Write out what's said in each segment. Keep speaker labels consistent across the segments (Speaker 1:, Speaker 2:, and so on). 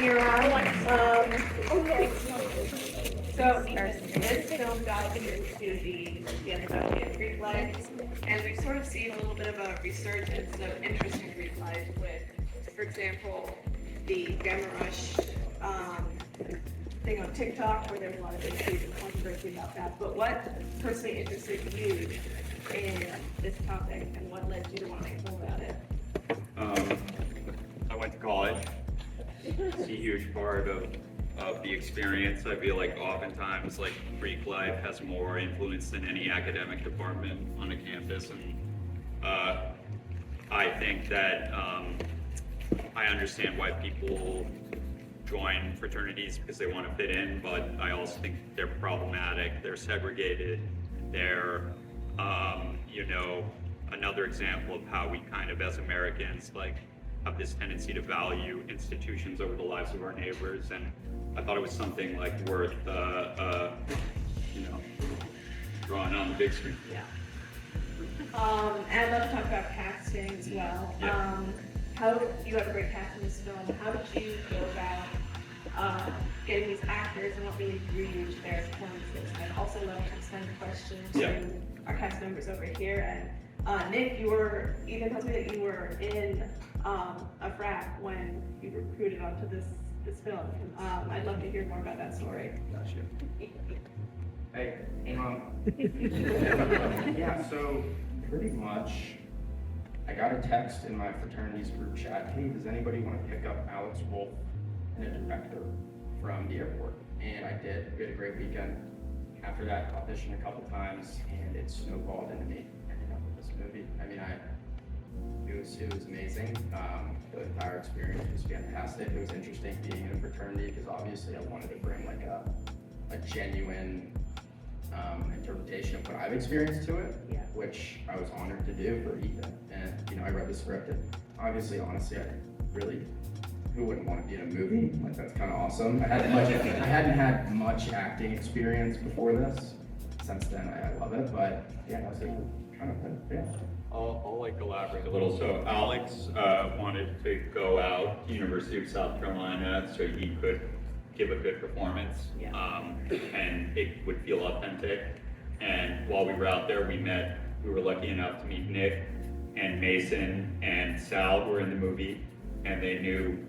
Speaker 1: you're on. So this film dives into the anthology of Greek life, and we've sort of seen a little bit of a resurgence of interest in Greek life with, for example, the Gamma Rush thing on TikTok, where there's a lot of issues and controversy about that. But what personally interested you in this topic, and what led you to want to make a film about it?
Speaker 2: I went to college. It's a huge part of the experience. I feel like oftentimes like Greek life has more influence than any academic department on a campus, and I think that I understand why people join fraternities because they want to fit in, but I also think they're problematic, they're segregated, they're another example of how we kind of as Americans like have this tendency to value institutions over the lives of our neighbors, and I thought it was something like worth drawing on the big screen.
Speaker 1: Yeah. And I'd love to talk about casting as well.
Speaker 2: Yeah.
Speaker 1: How you have a great cast in this film. How did you go about getting these actors, and what really drew you to their performances? And I'd also love to extend the question to our cast members over here. And Nick, Ethan tells me that you were in a frat when you were recruited onto this film. I'd love to hear more about that story.
Speaker 3: Gotcha. Hey, yeah, so pretty much I got a text in my fraternity's group chat, hey, does anybody want to pick up Alex Wolf and a director from the airport? And I did. We had a great weekend. After that, auditioned a couple times, and it snowballed into me ending up with this movie. I mean, it was amazing. The entire experience was fantastic. It was interesting being in a fraternity because obviously I wanted to bring like a genuine interpretation of what I've experienced to it, which I was honored to do for Ethan. And I read the script, and obviously, honestly, who wouldn't want to be in a movie? Like, that's kind of awesome. I hadn't had much acting experience before this. Since then, I love it. But yeah, that was kind of fun. Yeah.
Speaker 2: I'll like elaborate a little. So Alex wanted to go out to University of South Carolina so he could give a good performance, and it would feel authentic. And while we were out there, we were lucky enough to meet Nick and Mason and Sal were in the movie, and they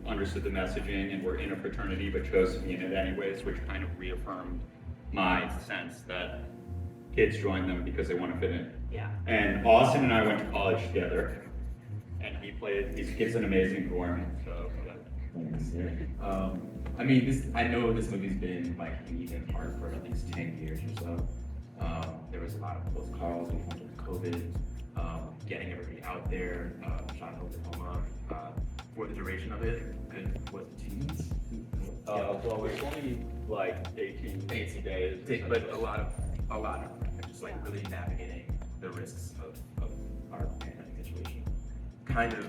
Speaker 2: understood the messaging and were in a fraternity but chose to be in it anyways, which kind of reaffirmed my sense that kids join them because they want to fit in.
Speaker 1: Yeah.
Speaker 2: And Austin and I went to college together, and he gives an amazing performance. So.
Speaker 4: I mean, I know this movie's been like in Ethan's heart for at least 10 years or so. There was a lot of close calls when it comes to COVID, getting everybody out there, shot in Oklahoma. For the duration of it, was it 2 weeks?
Speaker 2: Well, it's only like 18 days.
Speaker 4: But a lot of just like really navigating the risks of our pandemic situation kind of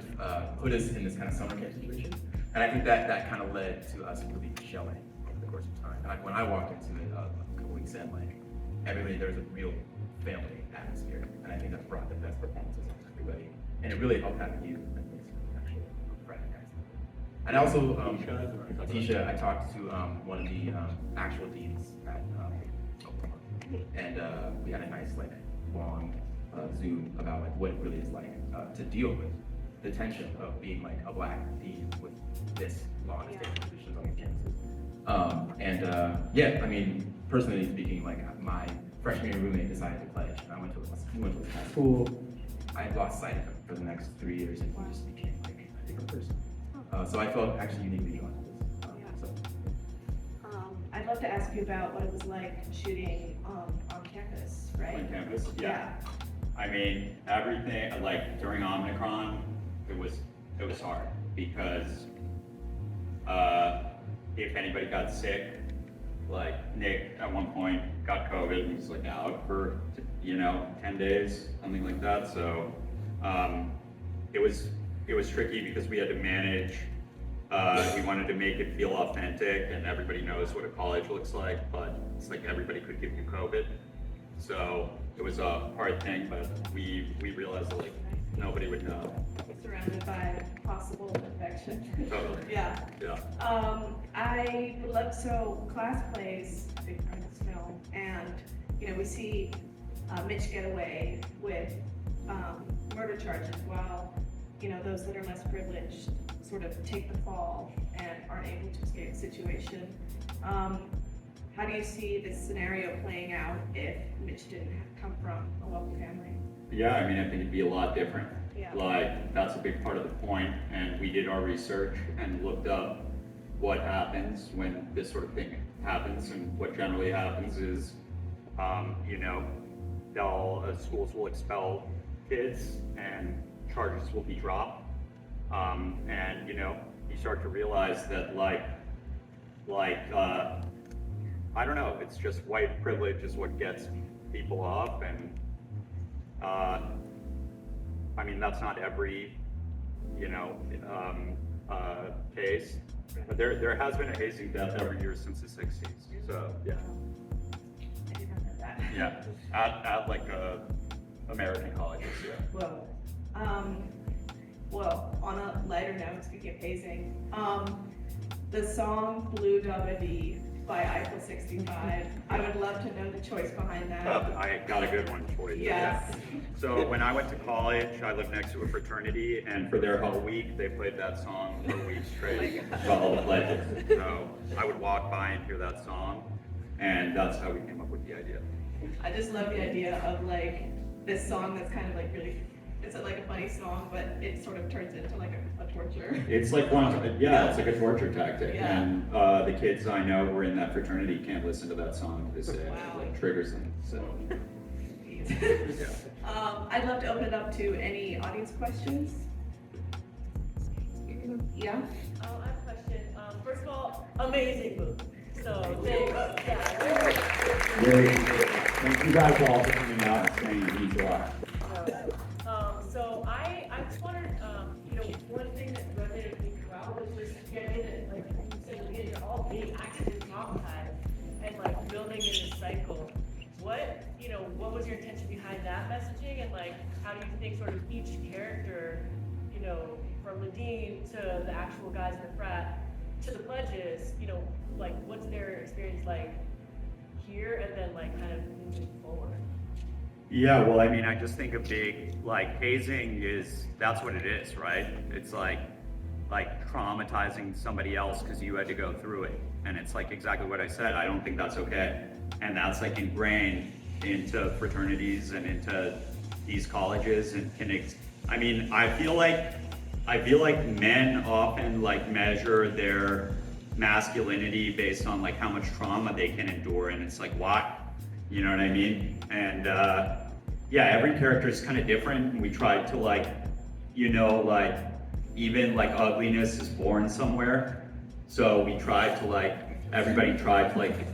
Speaker 4: put us in this kind of summer camp situation. And I think that kind of led to us really gelling over the course of time. Like when I walked into it a couple weeks in, like everybody, there was a real family atmosphere. And I think that brought the best performances of everybody. And it really helped having you actually recognize. And also, Tisha, I talked to one of the actual deans at Oklahoma. And we had a nice, like, long Zoom about like what it really is like to deal with the tension of being like a Black dean with this long established positions on the campuses. I mean, personally speaking, like my freshman year roommate decided to pledge, and he went to high school. I had lost sight of him for the next 3 years, and he just became like a different person. So I felt actually uniquely drawn to this.
Speaker 1: I'd love to ask you about what it was like shooting on campus, right?
Speaker 2: On campus, yeah. I mean, everything like during Omicron, it was hard because if anybody got sick, like Nick at one point got COVID and was like out for 10 days, something like that. So it was tricky because we had to manage. We wanted to make it feel authentic, and everybody knows what a college looks like, but it's like everybody could give you COVID. So it was a hard thing, but we realized that like nobody would know.
Speaker 1: Surround surrounded by possible infection.
Speaker 2: Totally.
Speaker 1: Yeah.
Speaker 2: Yeah.
Speaker 1: I love, so class plays a big part of this film, and, you know, we see Mitch get away with murder charges while, you know, those that are less privileged sort of take the fall and aren't able to escape the situation. How do you see this scenario playing out if Mitch didn't come from a wealthy family?
Speaker 2: Yeah, I mean, I think it'd be a lot different.
Speaker 1: Yeah.
Speaker 2: Like, that's a big part of the point, and we did our research and looked up what happens when this sort of thing happens, and what generally happens is, you know, schools will expel kids and charges will be dropped. And, you know, you start to realize that I don't know, it's just white privilege is what gets people off, and I mean, that's not every, you know, case, but there has been a hazing death every year since the 60s, so, yeah.
Speaker 1: I did not know that.
Speaker 2: Yeah, at like American colleges, yeah.
Speaker 1: Well, on a lighter note, speaking of hazing, the song Blue Dabba by Eiffel 65, I would love to know the choice behind that.
Speaker 2: I got a good one for you.
Speaker 1: Yes.
Speaker 2: So when I went to college, I lived next to a fraternity, and for their whole week, they played that song for a week straight, for all the pledges. So I would walk by and hear that song, and that's how we came up with the idea.
Speaker 1: I just love the idea of like this song that's kind of like really, it's like a funny song, but it sort of turns into like a torture.
Speaker 2: It's like it's like a torture tactic,
Speaker 1: Yeah.
Speaker 2: and the kids I know who are in that fraternity can't listen to that song because it
Speaker 1: Wow.
Speaker 2: like triggers them. So
Speaker 1: I'd love to open it up to any audience questions. Yeah?
Speaker 5: I have a question. First of all, amazing movie. So thanks. Yeah.
Speaker 2: really, thank you guys all for coming out and saying it means a lot.
Speaker 5: So I just wondered, you know, one thing that resonated with me throughout was just the idea that, like you said, again, you're all being actively traumatized and like building in this cycle. What was your intention behind that messaging, and like how do you think sort of each character, you know, from Nadine to the actual guys in the frat to the pledges, you know, like what's their experience like here, and then like kind of moving forward?
Speaker 2: Yeah, well, I mean, I just think a big, like, hazing that's what it is, right? It's like traumatizing somebody else because you had to go through it. And it's like exactly what I said, I don't think that's okay. And that's like ingrained into fraternities and into these colleges and I mean, I feel like men often like measure their masculinity based on like how much trauma they can endure, and it's like, why? You know what I mean? And yeah, every character is kind of different, and we tried to like, you know, like even like ugliness is born somewhere. So we tried to like, everybody tried to like,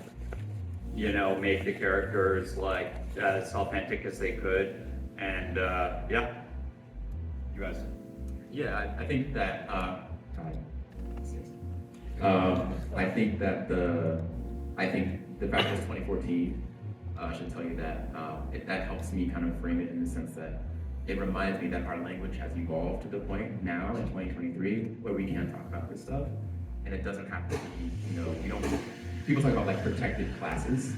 Speaker 2: you know, make the characters like as authentic as they could. And yeah, you guys.
Speaker 4: Yeah, I think that, I think the fact that it's 2014 should tell you that that helps me kind of frame it in the sense that it reminds me that our language has evolved to the point now in 2023 where we can talk about this stuff, and it doesn't have to be, you know, people talk about like protected classes,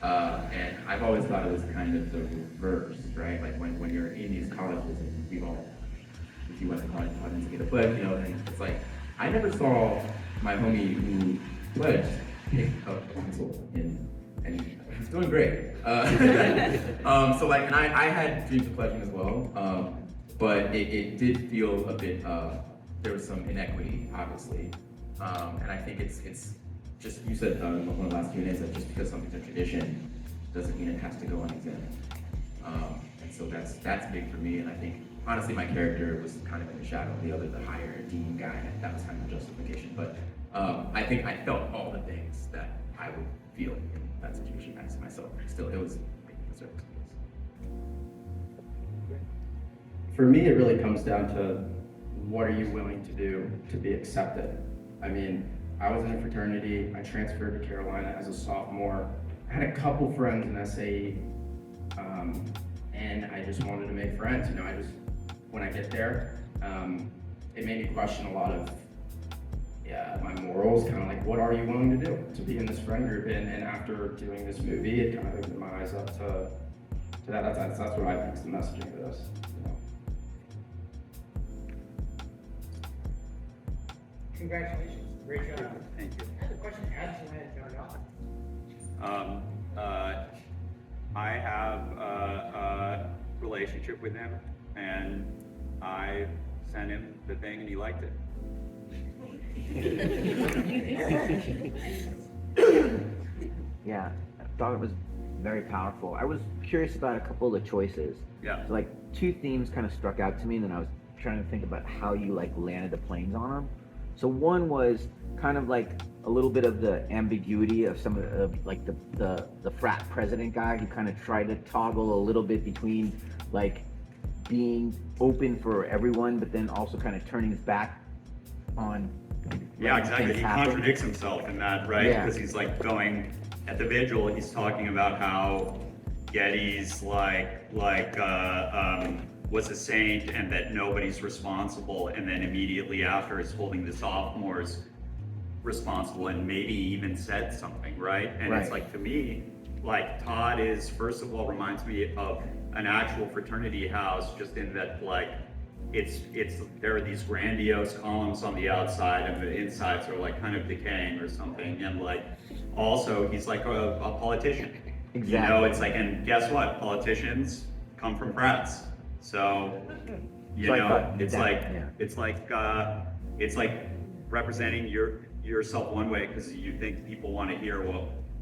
Speaker 4: and I've always thought it was kind of the reverse, right? Like when you're in these colleges, and we've all, if you went to college, probably didn't get a pledge, you know, and it's like, I never saw my homie who pledged pick up a pencil and he's doing great. So like, and I had dreams of pledging as well, but it did feel a bit, there was some inequity, obviously. And I think it's just, you said one of the last Q&As that just because something's a tradition doesn't mean it has to go unexamined. And so that's big for me, and I think, honestly, my character was kind of in the shadow of the higher dean guy, and that was kind of justification. But I think I felt all the things that I would feel in that situation as myself. Still, it was making the service.
Speaker 3: For me, it really comes down to what are you willing to do to be accepted? I mean, I was in a fraternity, I transferred to Carolina as a sophomore. I had a couple friends in SAE, and I just wanted to make friends. You know, when I get there, it made me question a lot of my morals, kind of like, what are you willing to do to be in this friend group? And after doing this movie, it kind of opened my eyes up to that. That's what I think is the messaging of this. You know?
Speaker 6: Congratulations, great job.
Speaker 2: Thank you.
Speaker 6: I have a question to ask you, man, John.
Speaker 2: I have a relationship with him, and I sent him the thing, and he liked it.
Speaker 7: Yeah, I thought it was very powerful. I was curious about a couple of the choices.
Speaker 2: Yeah.
Speaker 7: So like two themes kind of struck out to me, and then I was trying to think about how you like landed the planes on them. So one was kind of like a little bit of the ambiguity of some of like the frat president guy who kind of tried to toggle a little bit between like being open for everyone, but then also kind of turning his back on.
Speaker 2: Yeah,
Speaker 7: letting
Speaker 2: exactly.
Speaker 7: things
Speaker 2: He
Speaker 7: happen.
Speaker 2: contradicts himself in that, right?
Speaker 7: Yeah.
Speaker 2: Because he's like going at the vigil. He's talking about how Getty's was a saint and that nobody's responsible, and then immediately after is holding the sophomores responsible, and maybe even said something, right? And it's
Speaker 7: Right.
Speaker 2: like, to me, like Todd is, first of all, reminds me of an actual fraternity house, just in that like it's there are these grandiose columns on the outside, and the insides are like kind of decaying or something. And like also he's like a politician.
Speaker 7: Exactly.
Speaker 2: You know, it's like, and guess what? Politicians come from frats. So you
Speaker 7: So I
Speaker 2: know,
Speaker 7: thought
Speaker 2: it's
Speaker 7: that-
Speaker 2: like
Speaker 7: yeah.
Speaker 2: it's like representing yourself one way because you think people want to hear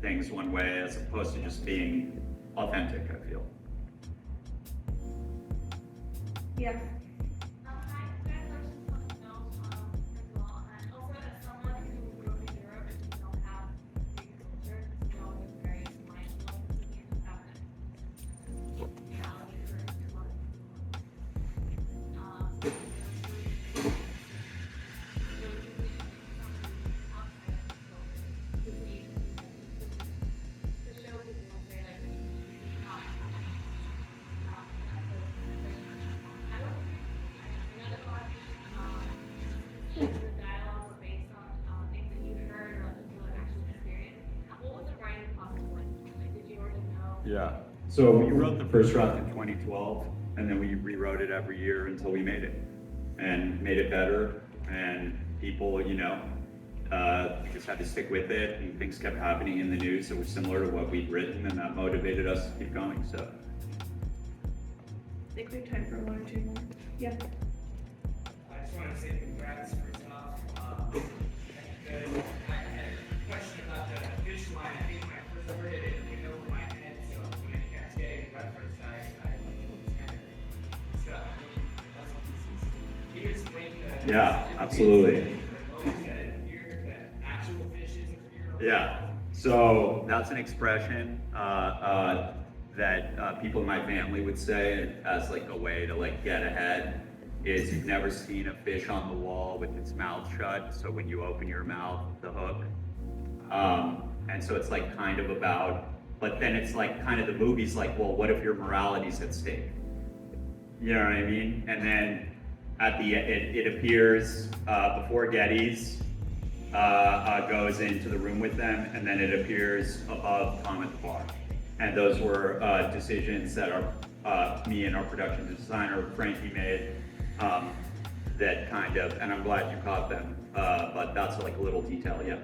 Speaker 2: things one way, as opposed to just being authentic, I feel.
Speaker 1: Yeah.
Speaker 8: Hi, congratulations on the film, as well. And also, as someone who grew up in Europe and we don't have Greek culture, this film is very mindful of the things that happen. Reality for everyone. The show people say like, not the dialogue were based on things that you heard or things you actually experienced. What was the writing process like? Like, did you already know?
Speaker 2: Yeah. So we wrote the first draft in 2012, and then we rewrote it every year until we made it, and made it better. And people, you know, just had to stick with it, and things kept happening in the news that were similar to what we'd written, and that motivated us to keep going. So.
Speaker 1: I think we have time for one or two more. Yeah.
Speaker 6: I just wanted to say congrats first off. I had a question about the finish line. I think when I first heard it, it went over my head, so when I kept getting reference, I kind of stuck. Can you explain the?
Speaker 2: Yeah, absolutely.
Speaker 6: The actual fishes are.
Speaker 2: Yeah, so that's an expression that people in my family would say as like a way to like get ahead. Is you've never seen a fish on the wall with its mouth shut, so when you open your mouth, the hook. And so it's like kind of about, but then it's like kind of the movie's like, well, what if your morality's at stake? You know what I mean? And then at the it appears before Getty's goes into the room with them, and then it appears above Tom at the bar. And those were decisions that me and our production designer Frankie made. That kind of, and I'm glad you caught them. But that's like a little detail, yeah.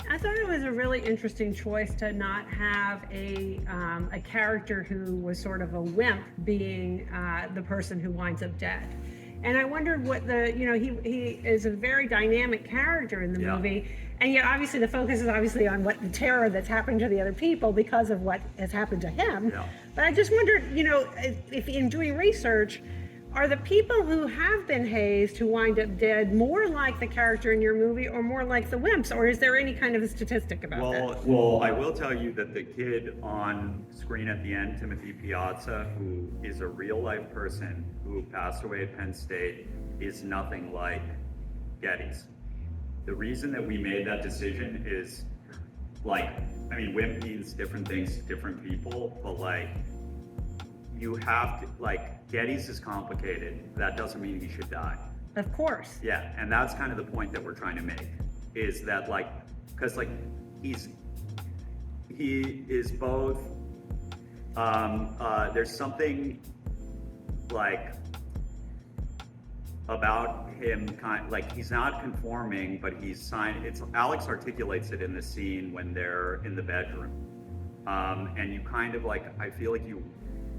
Speaker 9: I thought it was a really interesting choice to not have a character who was sort of a wimp being the person who winds up dead. And I wondered what he is a very dynamic character in the
Speaker 2: Yeah.
Speaker 9: movie. And yet obviously the focus is obviously on what the terror that's happened to the other people because of what has happened to him.
Speaker 2: Yeah.
Speaker 9: But I just wondered, if in doing research, are the people who have been hazed who wind up dead more like the character in your movie or more like the wimps? Or is there any kind of a statistic about that?
Speaker 2: Well, I will tell you that the kid on screen at the end, Timothy Piazza, who is a real life person who passed away at Penn State, is nothing like Getty's. The reason that we made that decision is like, I mean, wimp means different things to different people, but like, you have to, like, Geddes is complicated. That doesn't mean he should die.
Speaker 9: Of course.
Speaker 2: Yeah, and that's kind of the point that we're trying to make, is that like, because like, he is both, there's something like about him like he's not conforming, but he's Alex articulates it in the scene when they're in the bedroom. And you kind of like, I feel like you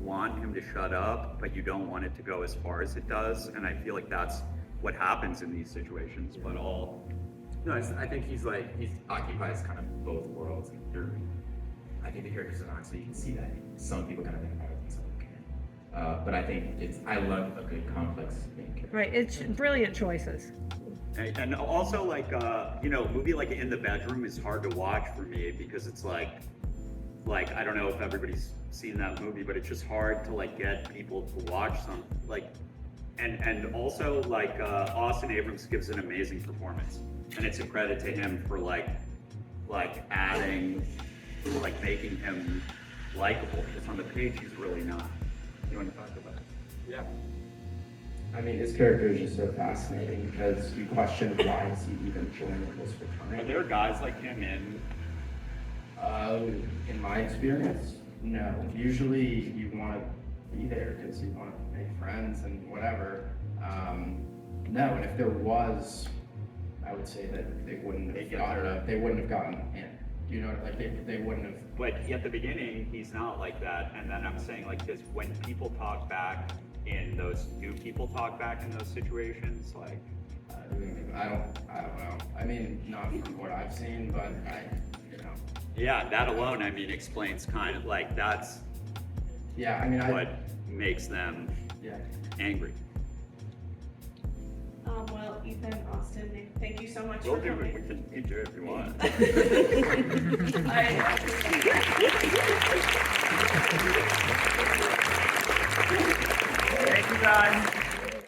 Speaker 2: want him to shut up, but you don't want it to go as far as it does. And I feel like that's what happens in these situations, but
Speaker 4: No, I think he occupies kind of both worlds. I think the characters are honestly, you can see that some people kind of think about it and some people can't. But I think I love a good complex main character.
Speaker 9: Right, it's brilliant choices.
Speaker 2: and also like, you know, a movie like In the Bedroom is hard to watch for me because it's like, I don't know if everybody's seen that movie, but it's just hard to like get people to watch some, like, and also like, Austin Abrams gives an amazing performance, and it's a credit to him for like adding, like making him likable, because on the page he's really not. You want to talk about it?
Speaker 3: Yeah. I mean, his character is just so fascinating because you question why is he even joining this
Speaker 2: Are
Speaker 3: fraternity.
Speaker 2: there guys like him
Speaker 3: In my experience, no. Usually you want to be there because you want to make friends and whatever. No, and if there was, I would say that they wouldn't have gotten in. You know, like they wouldn't have.
Speaker 2: But at the beginning, he's not like that, and then I'm saying like this, when people talk back in those, do people talk back in those situations? Like,
Speaker 3: I don't know. I mean, not from what I've seen, but you know.
Speaker 2: yeah, that alone, I mean, explains kind of like, that's
Speaker 3: Yeah, I mean,
Speaker 2: what makes them
Speaker 3: yeah.
Speaker 2: angry.
Speaker 1: Well, Ethan, Austin, Nick, thank you so much
Speaker 2: We'll
Speaker 1: for
Speaker 2: do
Speaker 1: coming.
Speaker 2: it, we can teach it if you want.
Speaker 1: Thank you guys.